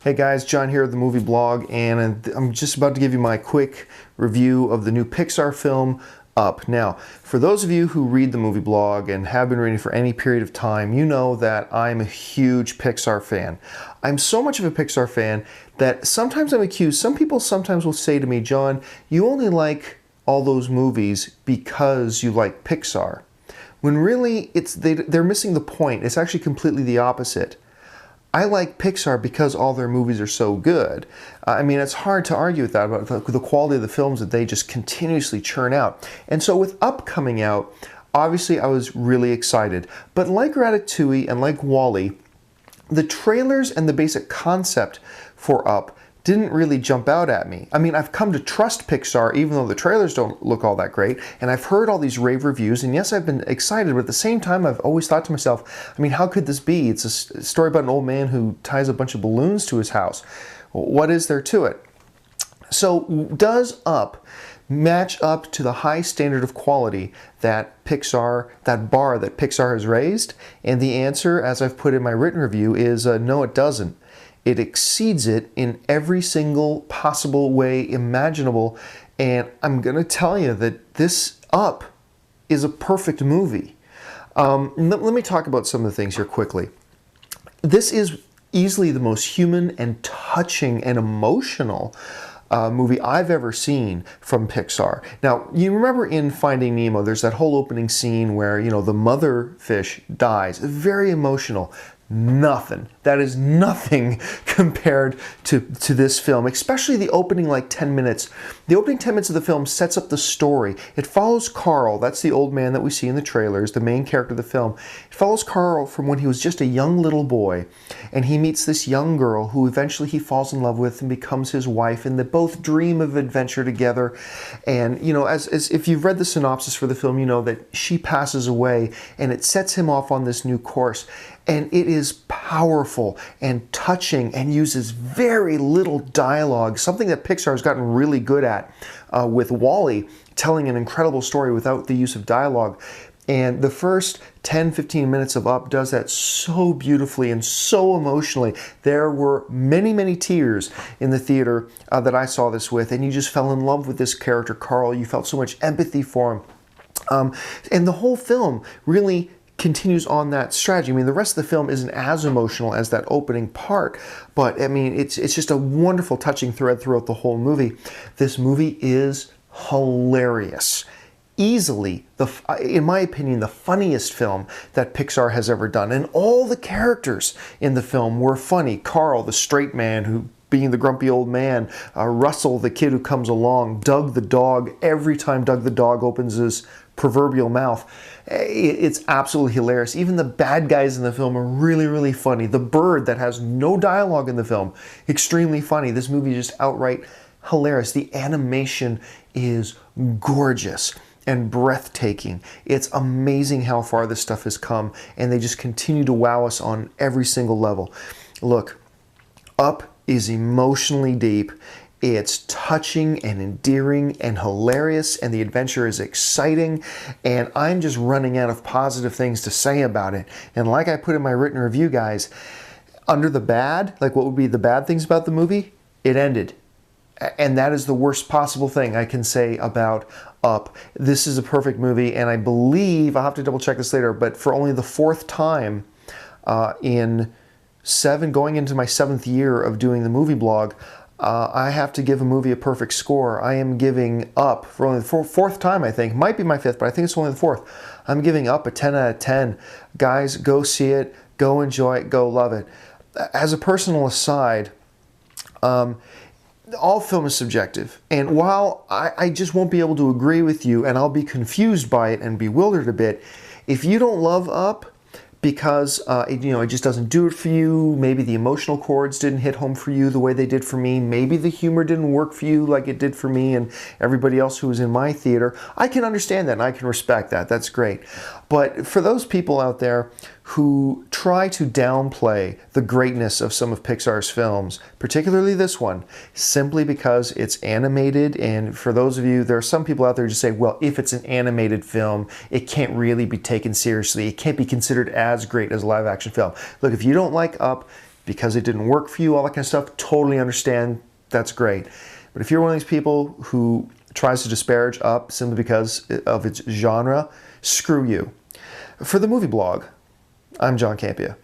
Hey guys, John here at the Movie Blog, and I'm just about to give you my quick review of the new Pixar film, Up. Now, for those of you who read the Movie Blog and have been reading for any period of time, you know that I'm a huge Pixar fan. I'm so much of a Pixar fan that sometimes I'm accused, some people sometimes will say to me, John, you only like all those movies because you like Pixar. When really, they're missing the point. It's actually completely the opposite. I like Pixar because all their movies are so good. I mean, it's hard to argue with that, about the quality of the films that they just continuously churn out. And so with Up coming out, obviously I was really excited. But like Ratatouille and like WALL-E, the trailers and the basic concept for Up didn't really jump out at me. I mean, I've come to trust Pixar even though the trailers don't look all that great, and I've heard all these rave reviews, and yes, I've been excited, but at the same time, I've always thought to myself, I mean, how could this be? It's a story about an old man who ties a bunch of balloons to his house. What is there to it? So does Up match up to the high standard of quality that Pixar, that bar that Pixar has raised? And the answer, as I've put in my written review, is no, it doesn't. It exceeds it in every single possible way imaginable. And I'm going to tell you that this Up is a perfect movie. Let me talk about some of the things here quickly. This is easily the most human and touching and emotional movie I've ever seen from Pixar. Now, you remember in Finding Nemo, there's that whole opening scene where, you know, the mother fish dies. Very emotional. Nothing. That is nothing compared to this film, especially the opening 10 minutes. The opening 10 minutes of the film sets up the story. It follows Carl, that's the old man that we see in the trailers, the main character of the film. It follows Carl from when he was just a young little boy, and he meets this young girl who eventually he falls in love with and becomes his wife, and they both dream of adventure together. And, you know, as if you've read the synopsis for the film, you know that she passes away, and it sets him off on this new course. And it is powerful and touching and uses very little dialogue, something that Pixar has gotten really good at with WALL-E, telling an incredible story without the use of dialogue. And the first 10-15 minutes of Up does that so beautifully and so emotionally. There were many, many tears in the theater that I saw this with, and you just fell in love with this character, Carl. You felt so much empathy for him. And the whole film really continues on that strategy. I mean, the rest of the film isn't as emotional as that opening part, but I mean, it's just a wonderful, touching thread throughout the whole movie. This movie is hilarious. Easily, in my opinion, the funniest film that Pixar has ever done. And all the characters in the film were funny. Carl, the straight man who being the grumpy old man, Russell, the kid who comes along, Doug the dog. Every time Doug the dog opens his proverbial mouth, it's absolutely hilarious. Even the bad guys in the film are really, really funny. The bird that has no dialogue in the film, extremely funny. This movie is just outright hilarious. The animation is gorgeous and breathtaking. It's amazing how far this stuff has come, and they just continue to wow us on every single level. Look, Up is emotionally deep. It's touching and endearing and hilarious, and the adventure is exciting, and I'm just running out of positive things to say about it. And like I put in my written review, guys, under the bad, like what would be the bad things about the movie, it ended. And that is the worst possible thing I can say about Up. This is a perfect movie, and I believe, I'll have to double check this later, but for only the fourth time going into my 7th year of doing the movie blog, I have to give a movie a perfect score. I am giving Up, for only the fourth time I think, might be my 5th, but I think it's only the 4th. I'm giving Up a 10 out of 10. Guys, go see it, go enjoy it, go love it. As a personal aside, all film is subjective, and while I just won't be able to agree with you, and I'll be confused by it and bewildered a bit, if you don't love Up, because it just doesn't do it for you. Maybe the emotional chords didn't hit home for you the way they did for me. Maybe the humor didn't work for you like it did for me and everybody else who was in my theater. I can understand that and I can respect that. That's great. But for those people out there who try to downplay the greatness of some of Pixar's films, particularly this one, simply because it's animated, and for those of you, there are some people out there who just say, well, if it's an animated film, it can't really be taken seriously. It can't be considered as great as a live action film. Look, if you don't like Up, because it didn't work for you, all that kind of stuff, totally understand. That's great. But if you're one of these people who tries to disparage Up simply because of its genre, screw you. For the Movie Blog, I'm John Campea.